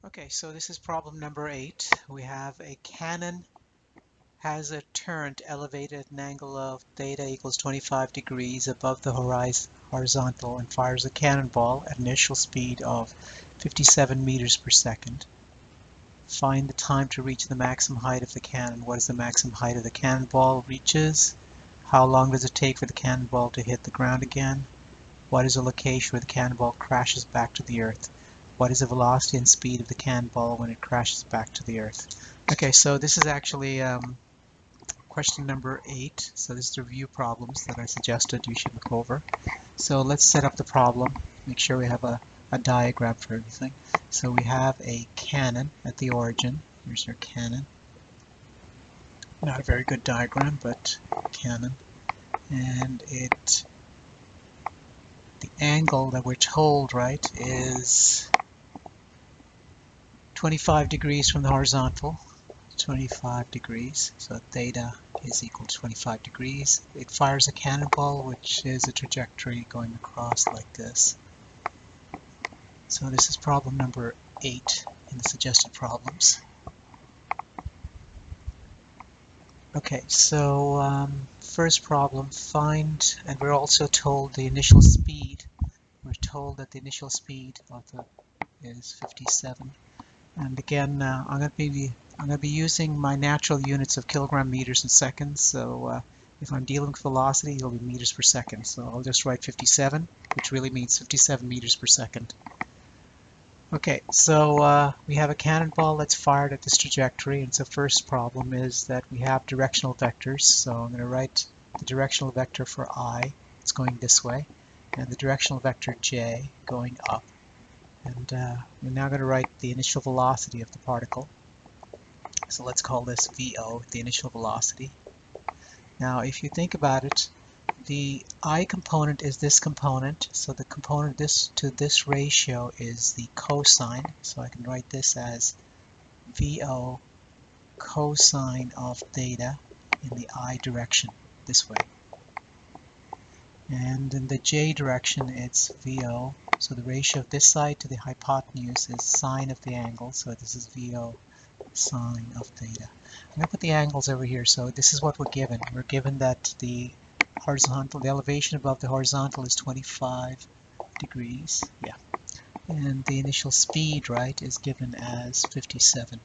Okay, so this is problem number 8. We have a cannon has a turret elevated at an angle of theta equals 25 degrees above the horizontal and fires a cannonball at an initial speed of 57 meters per second. Find the time to reach the maximum height of the cannon. What is the maximum height of the cannonball reaches? How long does it take for the cannonball to hit the ground again? What is the location where the cannonball crashes back to the earth? What is the velocity and speed of the cannonball when it crashes back to the earth? Okay, so this is actually question number 8. So this is the review problems that I suggested you should look over. So let's set up the problem. Make sure we have a diagram for everything. So we have a cannon at the origin. Here's our cannon. Not a very good diagram, but cannon. And the angle that we're told, right, is 25 degrees from the horizontal, 25 degrees, so theta is equal to 25 degrees. It fires a cannonball, which is a trajectory going across like this. So this is problem number 8 in the suggested problems. Okay, so first problem, find, and we're also told the initial speed. We're told that the initial speed of is 57. And again, I'm going to be using my natural units of kilogram meters and seconds. So if I'm dealing with velocity, it'll be meters per second. So I'll just write 57, which really means 57 meters per second. Okay, so we have a cannonball that's fired at this trajectory, and so first problem is that we have directional vectors. So I'm going to write the directional vector for I, it's going this way, and the directional vector j going up. And we're now going to write the initial velocity of the particle. So let's call this VO, the initial velocity. Now if you think about it, the I component is this component, so the component to this ratio is the cosine, so I can write this as VO cosine of theta in the I direction, this way. And in the j direction it's VO, so the ratio of this side to the hypotenuse is sine of the angle, so this is VO sine of theta. I'm going to put the angles over here, so this is what we're given. We're given that the elevation above the horizontal is 25 degrees, yeah. And the initial speed, right, is given as 57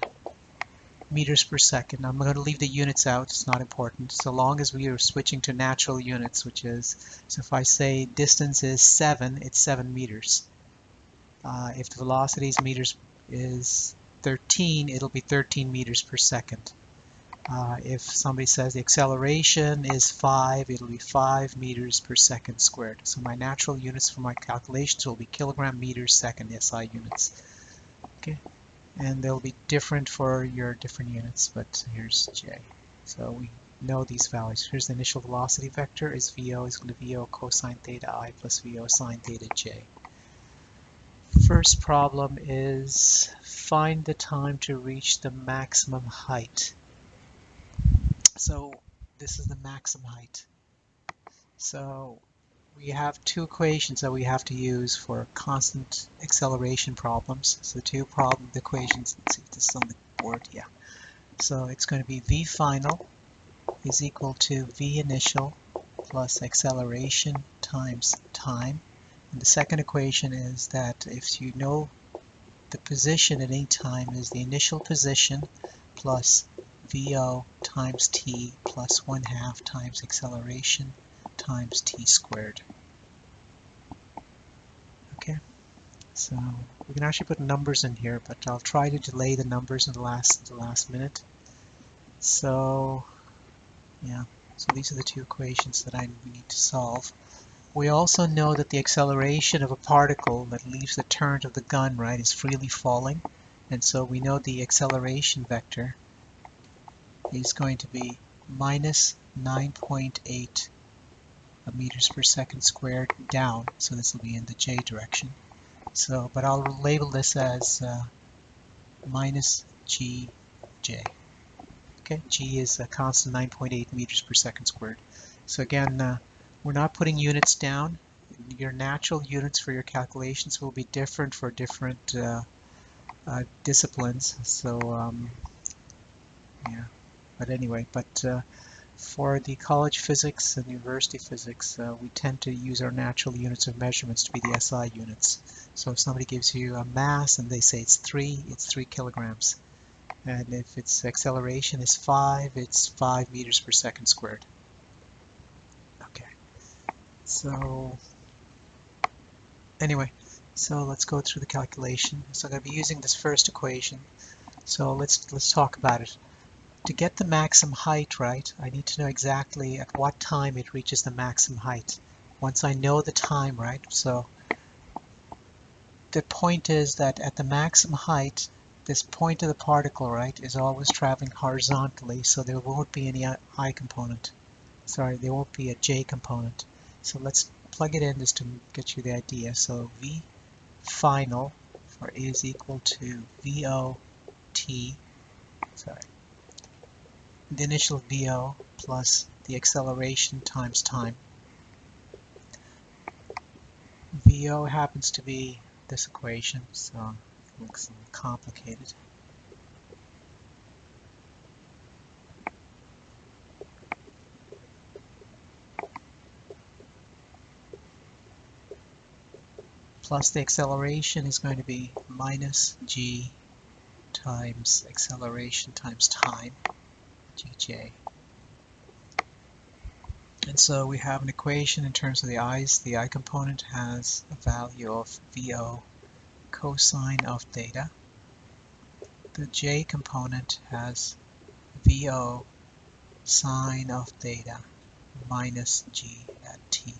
meters per second. I'm going to leave the units out, it's not important, so long as we are switching to natural units, which is, so if I say distance is 7, it's 7 meters. If the velocity is 13, it'll be 13 meters per second. If somebody says the acceleration is 5, it'll be 5 meters per second squared. So my natural units for my calculations will be kilogram meters second SI units. Okay, and they'll be different for your different units, but here's J. So we know these values. Here's the initial velocity vector is VO is equal to VO cosine theta I plus VO sine theta J. First problem is find the time to reach the maximum height. So this is the maximum height. So we have two equations that we have to use for constant acceleration problems. So two equations, let's see if this is on the board, yeah. So it's going to be V final is equal to V initial plus acceleration times time. And the second equation is that if you know the position at any time is the initial position plus VO times t plus 1/2 times acceleration times t squared. Okay, so we can actually put numbers in here, but I'll try to delay the numbers in the last minute. So yeah, so these are the two equations that we need to solve. We also know that the acceleration of a particle that leaves the turret of the gun, right, is freely falling, and so we know the acceleration vector is going to be minus 9.8 meters per second squared down, so this will be in the j direction. So, but I'll label this as minus gj. Okay, g is a constant 9.8 meters per second squared. So again, we're not putting units down. Your natural units for your calculations will be different for different disciplines. So yeah, but anyway, for the college physics and university physics, we tend to use our natural units of measurements to be the SI units. So if somebody gives you a mass and they say it's 3 kilograms. And if its acceleration is 5, it's 5 meters per second squared. Okay, so anyway, so let's go through the calculation. So I'm going to be using this first equation. So let's talk about it. To get the maximum height, right, I need to know exactly at what time it reaches the maximum height. Once I know the time, right, so the point is that at the maximum height, this point of the particle, right, is always traveling horizontally, so there won't be any I component. Sorry, there won't be a J component. So let's plug it in just to get you the idea. So V final for is equal to VO T, sorry, the initial VO plus the acceleration times time. VO happens to be this equation, so it looks a little complicated. Plus the acceleration is going to be minus G times acceleration times time, Gj. And so we have an equation in terms of the i's. The I component has a value of VO cosine of theta. The J component has VO sine of theta minus G at t.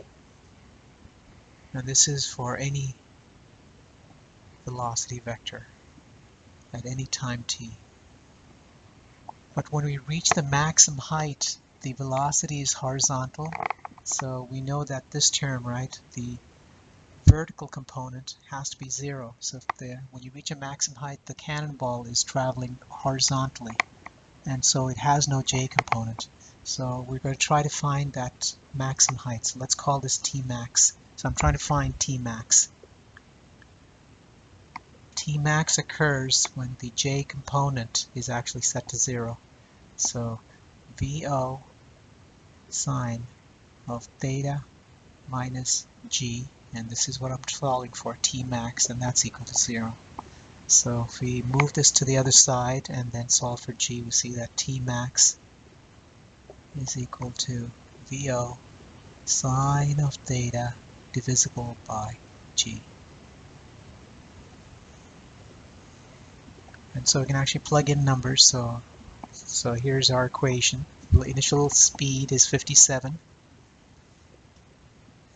Now this is for any velocity vector at any time t. But when we reach the maximum height, the velocity is horizontal. So we know that this term, right, the vertical component has to be 0. So when you reach a maximum height, the cannonball is traveling horizontally, and so it has no J component. So we're going to try to find that maximum height. So let's call this T max. So I'm trying to find T max. T max occurs when the J component is actually set to 0. So VO sine of theta minus G, and this is what I'm solving for, T max, and that's equal to 0. So if we move this to the other side and then solve for G, we see that T max is equal to VO sine of theta divisible by G. And so we can actually plug in numbers. So here's our equation. The initial speed is 57.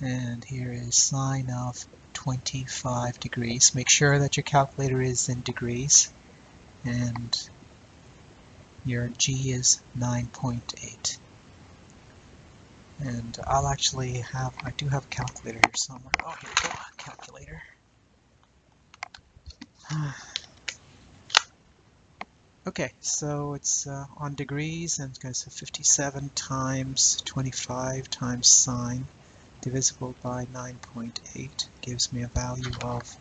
And here is sine of 25 degrees. Make sure that your calculator is in degrees. And your G is 9.8. And I'll actually I do have a calculator here somewhere. Oh, here we go, calculator. Okay, so it's on degrees, and it's going to say 57 times 25 times sine divisible by 9.8 gives me a value of,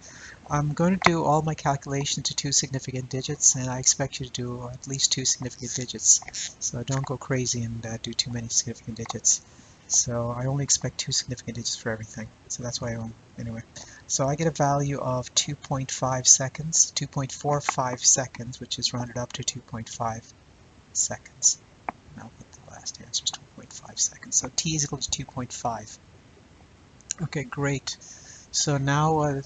I'm going to do all my calculations to 2 significant digits, and I expect you to do at least 2 significant digits. So don't go crazy and do too many significant digits. So I only expect 2 significant digits for everything. So that's why anyway. So I get a value of 2.5 seconds, 2.45 seconds, which is rounded up to 2.5 seconds. Now the last answer is 2.5 seconds. So t is equal to 2.5. Okay, great. So now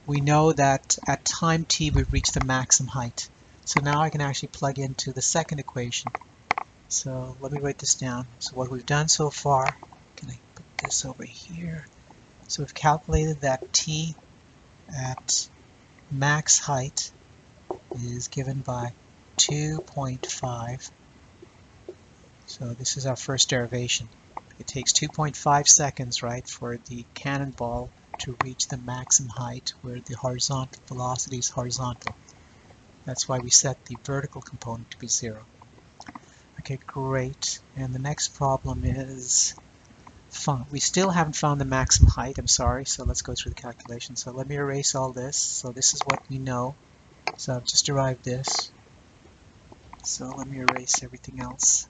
we know that at time t we've reached the maximum height. So now I can actually plug into the second equation. So let me write this down. So what we've done so far, can I put this over here? So we've calculated that t at max height is given by 2.5. So this is our first derivation. It takes 2.5 seconds, right, for the cannonball to reach the maximum height where the horizontal velocity is horizontal. That's why we set the vertical component to be 0. Okay, great. And the next problem is we still haven't found the maximum height, I'm sorry, so let's go through the calculation. So let me erase all this. So this is what we know. So I've just derived this. So let me erase everything else.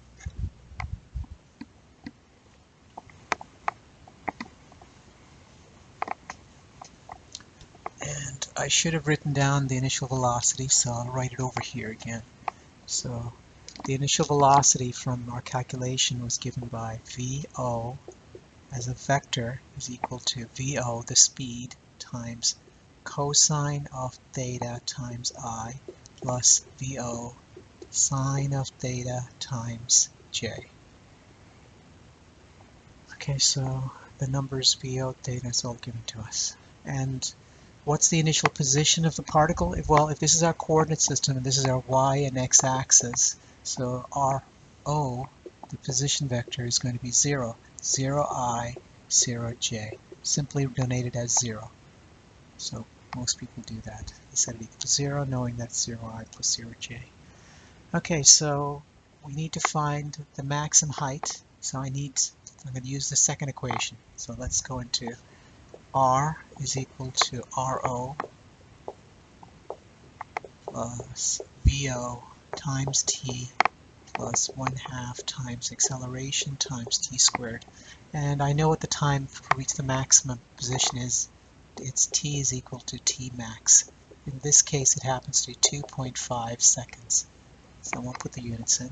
And I should have written down the initial velocity, so I'll write it over here again. So the initial velocity from our calculation was given by VO as a vector is equal to VO, the speed, times cosine of theta times I plus VO sine of theta times J. Okay, so the numbers VO, theta is all given to us. And what's the initial position of the particle? Well, if this is our coordinate system and this is our y and x axis, so our O, the position vector, is going to be 0. 0i, 0j. Simply denoted as 0. So most people do that. They set it equal to 0, knowing that's 0i plus 0j. Okay, so we need to find the maximum height. So I'm going to use the second equation. So let's go into R is equal to RO plus VO times T plus 1/2 times acceleration times T squared. And I know what the time to reach the maximum position is. It's T is equal to T max. In this case, it happens to be 2.5 seconds. So I won't put the units in.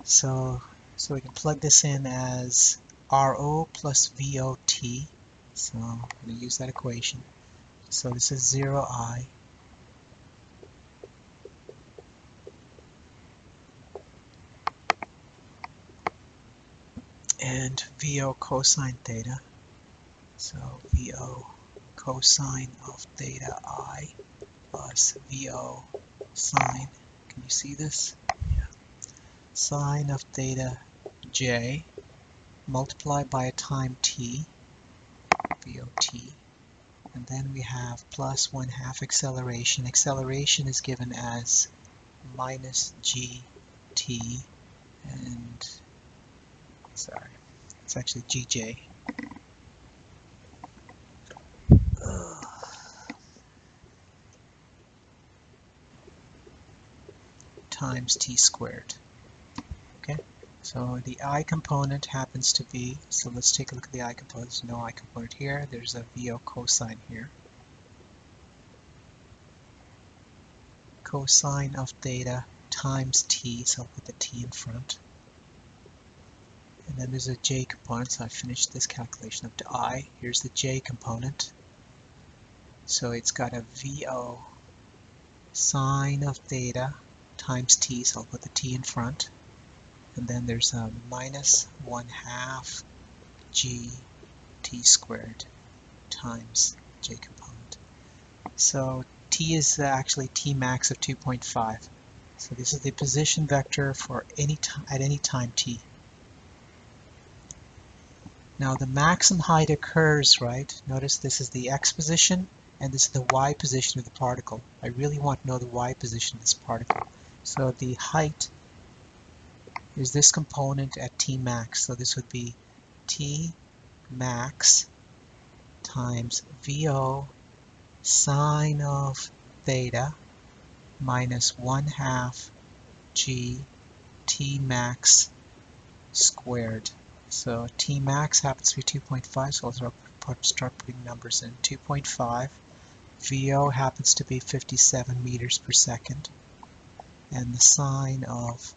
So we can plug this in as RO plus VOT. So I'm going to use that equation. So this is 0i and VO cosine theta. So VO cosine of theta I plus VO sine. Can you see this? Yeah. Sine of theta J multiplied by a time t, VOT. And then we have plus 1/2 acceleration. Acceleration is given as minus gt, and sorry, it's actually gj. Times t squared. Okay, so the I component happens to be, so let's take a look at the I component. There's no I component here. There's a VO cosine here. Cosine of theta times t, so I'll put the t in front. And then there's a j component, so I finished this calculation up to I. Here's the j component. So it's got a VO sine of theta times t, so I'll put the t in front. And then there's a minus 1/2 g t squared times j component. So t is actually t max of 2.5. So this is the position vector for any time at any time t. Now the maximum height occurs, right? Notice this is the x position and this is the y position of the particle. I really want to know the y position of this particle. So the height is this component at t max. So this would be t max times VO sine of theta minus 1/2 g t max squared. So t max happens to be 2.5, so I'll start putting numbers in. 2.5. VO happens to be 57 meters per second. And the sine of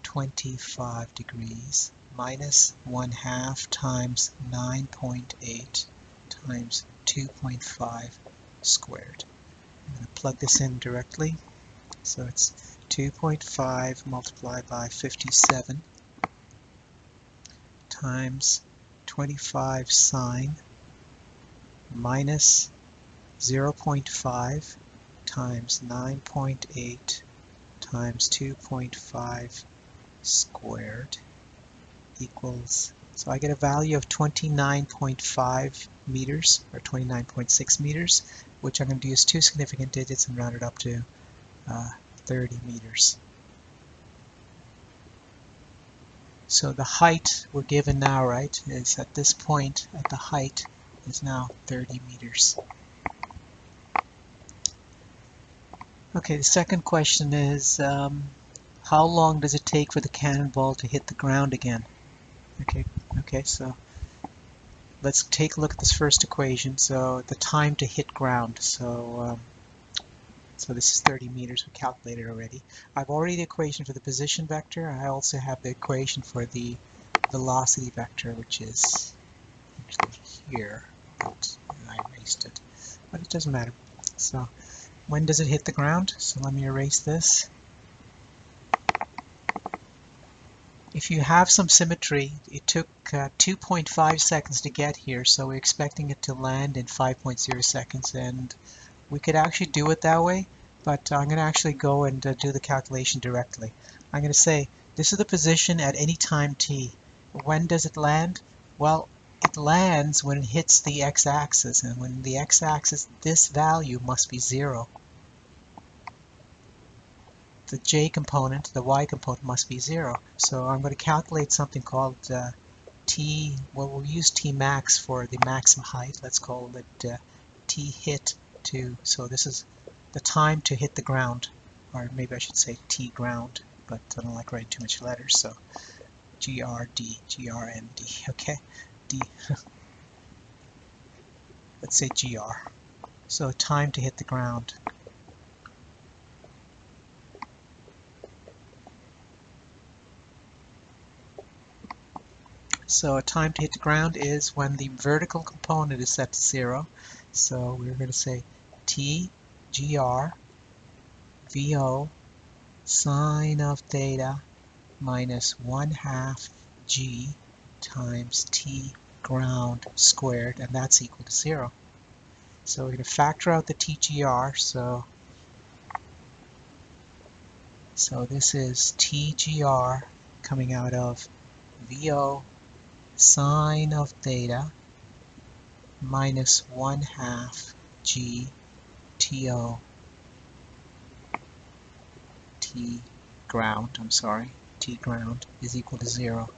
25 degrees minus 1/2 times 9.8 times 2.5 squared. I'm going to plug this in directly. So it's 2.5 multiplied by 57 times 25 sine minus 0.5 times 9.8 times 2.5 squared equals, so I get a value of 29.5 meters or 29.6 meters, which I'm going to use two significant digits and round it up to 30 meters. So the height we're given now, right, is at this point, at the height is now 30 meters. Okay, the second question is how long does it take for the cannonball to hit the ground again? Okay, so let's take a look at this first equation. So the time to hit ground. So this is 30 meters. We calculated already. I've already the equation for the position vector. I also have the equation for the velocity vector, which is actually here. But I erased it, but it doesn't matter. So when does it hit the ground? So let me erase this. If you have some symmetry, it took 2.5 seconds to get here, so we're expecting it to land in 5.0 seconds, and we could actually do it that way, but I'm going to actually go and do the calculation directly. I'm going to say this is the position at any time t. When does it land? Well, it lands when it hits the x-axis, and when the x-axis, this value must be 0. The j component, the y component, must be 0. So I'm going to calculate something called t, well, we'll use t max for the maximum height. Let's call it t hit to, so this is the time to hit the ground, or maybe I should say t ground, but I don't like writing too much letters, so grnd, okay, d, let's say gr. So time to hit the ground. So time to hit the ground is when the vertical component is set to 0. So we're going to say t gr VO sine of theta minus 1/2 g times t ground squared, and that's equal to 0. So we're going to factor out the TGR, so this is TGR coming out of VO sine of theta minus 1/2 g TO T ground, T ground is equal to 0.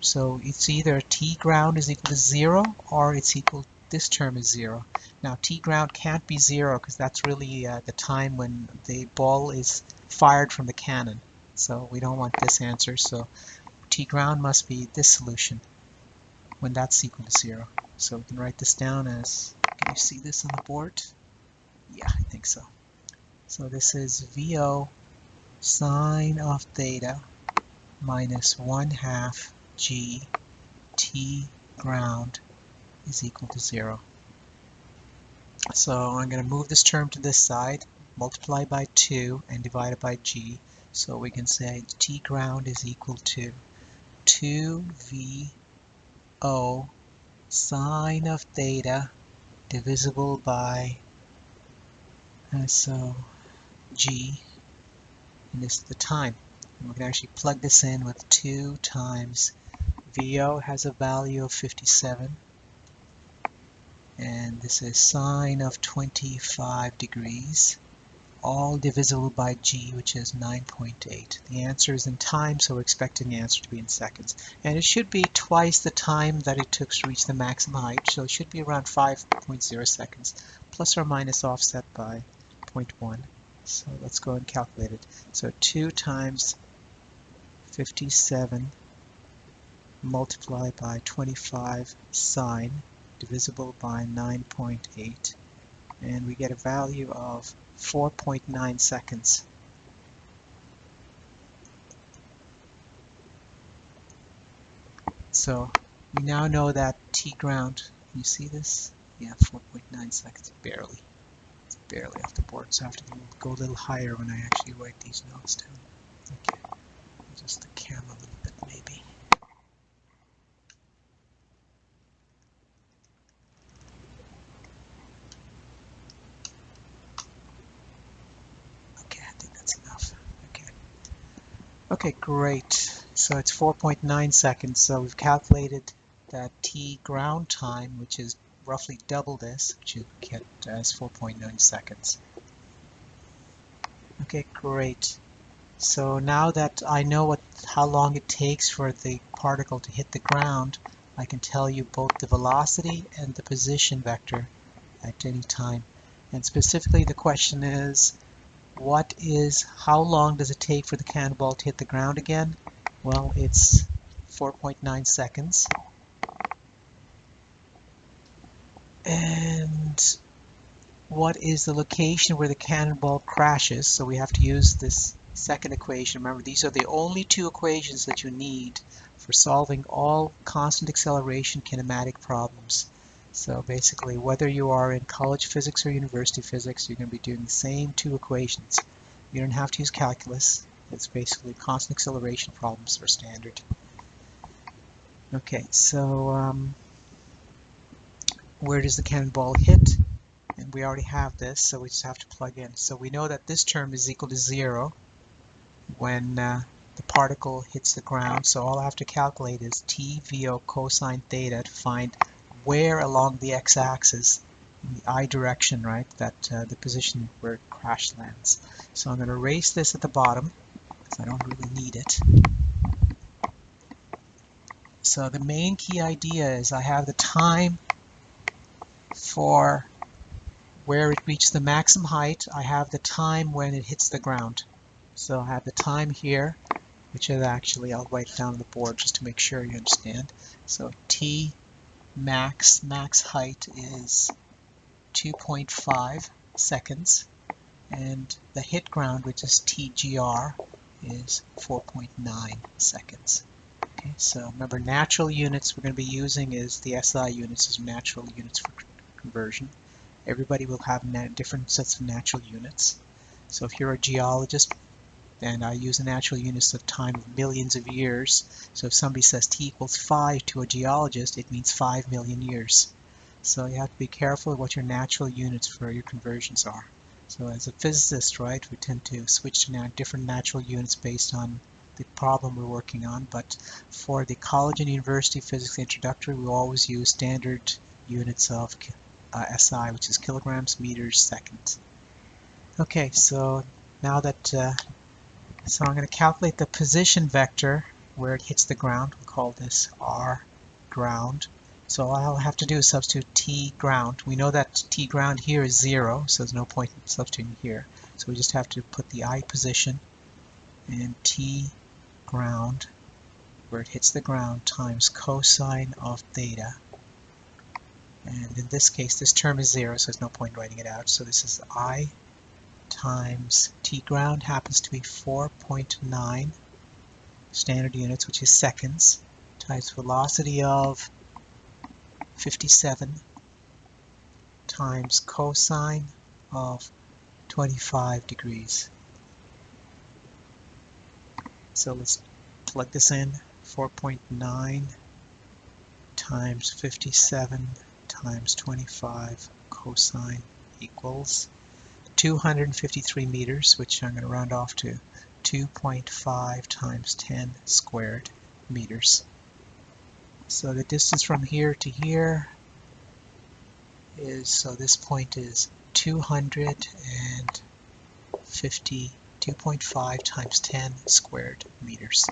So it's either T ground is equal to 0 or it's equal, this term is 0. Now T ground can't be 0 because that's really the time when the ball is fired from the cannon. So we don't want this answer. So T ground must be this solution when that's equal to 0. So we can write this down as, can you see this on the board? Yeah, I think so. So this is VO sine of theta minus 1/2 g t ground is equal to 0. So I'm going to move this term to this side, multiply by 2 and divide it by g. So we can say t ground is equal to 2VO sine of theta divisible by, so g, and this is the time. And we can actually plug this in with 2 times VO has a value of 57, and this is sine of 25 degrees, all divisible by g, which is 9.8. The answer is in time, so we're expecting the answer to be in seconds. And it should be twice the time that it took to reach the maximum height, so it should be around 5.0 seconds, plus or minus offset by 0.1. So let's go and calculate it. So 2 times 57 multiplied by 25 sine divisible by 9.8, and we get a value of 4.9 seconds. So we now know that T ground, can you see this? Yeah, 4.9 seconds, barely. It's barely off the board, so I have to go a little higher when I actually write these notes down. Okay, adjust the camera a little bit maybe. Okay, I think that's enough. Okay, great. So it's 4.9 seconds. So we've calculated that T ground time, which is roughly double this, which you get as 4.9 seconds. Okay, great. So now that I know how long it takes for the particle to hit the ground, I can tell you both the velocity and the position vector at any time. And specifically the question is, how long does it take for the cannonball to hit the ground again? Well, it's 4.9 seconds. And what is the location where the cannonball crashes? So we have to use this second equation. Remember, these are the only two equations that you need for solving all constant acceleration kinematic problems. So basically, whether you are in college physics or university physics, you're going to be doing the same two equations. You don't have to use calculus. It's basically constant acceleration problems for standard. Okay, so where does the cannonball hit? And we already have this, so we just have to plug in. So we know that this term is equal to 0 when the particle hits the ground. So all I have to calculate is t VO cosine theta to find where along the x-axis, in the I direction, right, that the position where it crash lands. So I'm going to erase this at the bottom because I don't really need it. So the main key idea is I have the time for where it reached the maximum height. I have the time when it hits the ground. So I have the time here, which is actually, I'll write it down on the board just to make sure you understand. So T max height is 2.5 seconds, and the hit ground, which is TGR, is 4.9 seconds. Okay, so remember, natural units we're going to be using is the SI units as natural units for conversion. Everybody will have different sets of natural units. So if you're a geologist, and I use the natural units of time of millions of years, so if somebody says t equals 5 to a geologist, it means 5 million years. So you have to be careful what your natural units for your conversions are. So as a physicist, right, we tend to switch to different natural units based on the problem we're working on, but for the college and university physics introductory, we always use standard units of SI, which is kilograms, meters, seconds. Okay, so now that so I'm going to calculate the position vector where it hits the ground. We'll call this R ground. So all I'll have to do is substitute T ground. We know that T ground here is 0, so there's no point in substituting here. So we just have to put the I position and T ground where it hits the ground times cosine of theta. And in this case, this term is 0, so there's no point in writing it out. So this is I times T ground happens to be 4.9 standard units, which is seconds, times velocity of 57 times cosine of 25 degrees. So let's plug this in. 4.9 times 57 times 25 cosine equals 253 meters, which I'm going to round off to 2.5 times 10 squared meters. So the distance from here to here is, so this point is 252.5 times 10 squared meters.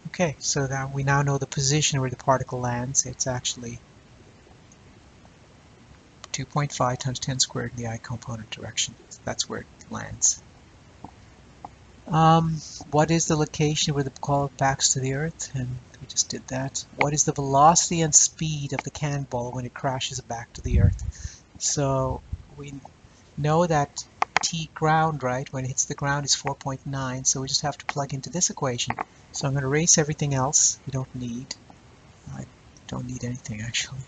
Okay, so that we now know the position where the particle lands. It's actually 2.5 times 10 squared in the I component direction. So that's where it lands. What is the location where the ball backs to the earth? And we just did that. What is the velocity and speed of the cannonball when it crashes back to the earth? So we know that T ground, right, when it hits the ground is 4.9, so we just have to plug into this equation. So I'm going to erase everything else you don't need. I don't need anything actually.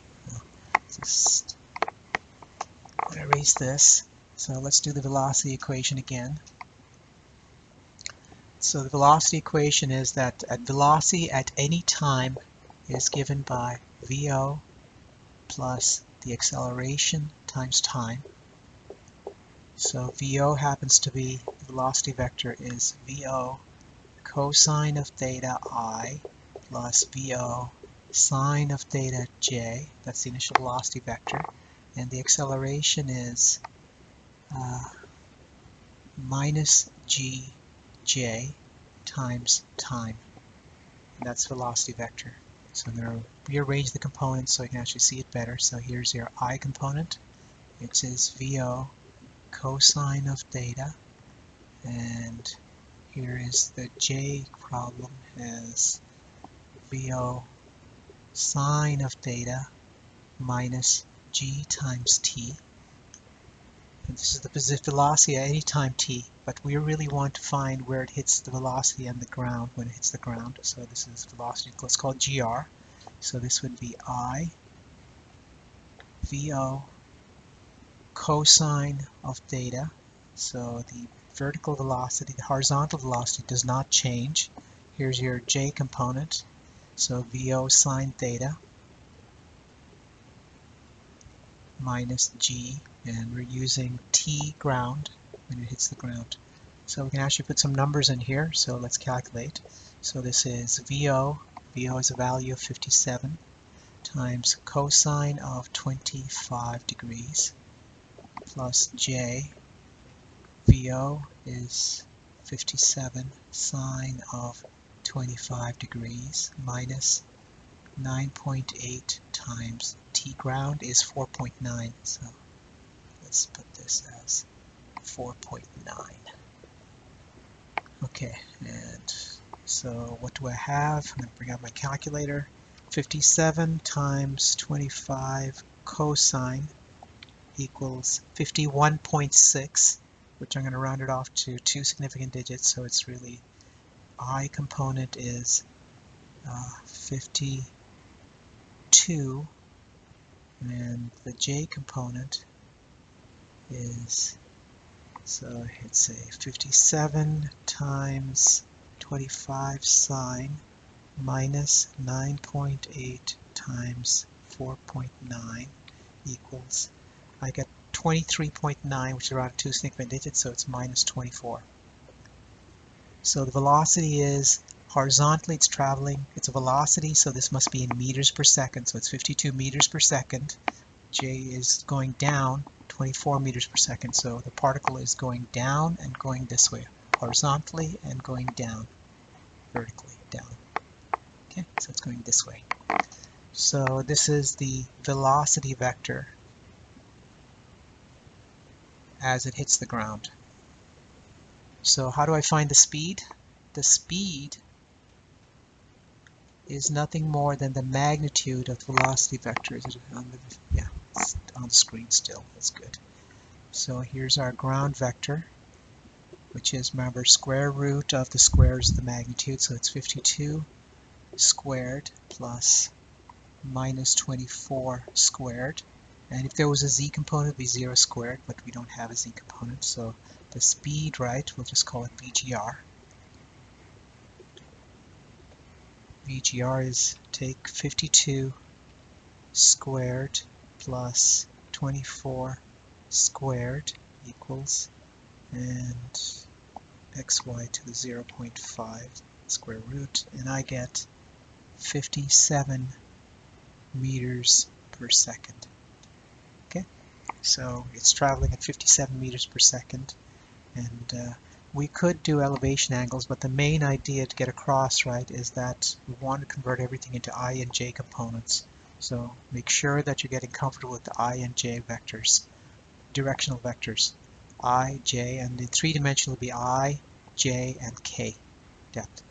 Just erase this. So let's do the velocity equation again. So the velocity equation is that velocity at any time is given by VO plus the acceleration times time. So VO happens to be, the velocity vector is VO cosine of theta I plus VO sine of theta j. That's the initial velocity vector. And the acceleration is minus gj times time. And that's velocity vector. So I'm going to rearrange the components so you can actually see it better. So here's your I component, which is VO cosine of theta, and here is the j problem as VO sine of theta minus g times t. And this is the velocity at any time t, but we really want to find where it hits the velocity on the ground when it hits the ground. So this is velocity, let's call it gr. So this would be I VO cosine of theta. So the vertical velocity, the horizontal velocity does not change. Here's your j component. So VO sine theta minus g, and we're using t ground when it hits the ground. So we can actually put some numbers in here, so let's calculate. So this is VO is a value of 57 times cosine of 25 degrees plus j. VO is 57 sine of 25 degrees minus 9.8 times t ground is 4.9. So let's put this as 4.9. Okay, and so what do I have? I'm going to bring out my calculator. 57 times 25 cosine equals 51.6, which I'm going to round it off to 2 significant digits, so it's really I component is 52, and the j component is, so it's a 57 times 25 sine minus 9.8 times 4.9 equals, I get 23.9, which is around 2 significant digits, so it's minus 24. So the velocity is horizontally, it's traveling, it's a velocity, so this must be in meters per second, so it's 52 meters per second. J is going down 24 meters per second, so the particle is going down and going this way, horizontally and going down, vertically down. Okay, so it's going this way. So this is the velocity vector as it hits the ground. So how do I find the speed? The speed is nothing more than the magnitude of the velocity vector. Is it on the, yeah, it's on the screen still. That's good. So here's our ground vector, which is, remember, square root of the square is the magnitude, so it's 52 squared plus minus 24 squared. And if there was a z component, it would be 0 squared, but we don't have a z component, so the speed, right, we'll just call it VGR. VGR is take 52 squared plus 24 squared equals, and xy to the 0.5 square root, and I get 57 meters per second. Okay, so it's traveling at 57 meters per second, and we could do elevation angles, but the main idea to get across, right, is that we want to convert everything into I and j components. So make sure that you're getting comfortable with the I and j vectors, directional vectors, I, j, and in 3-dimensional will be I, j, and k depth.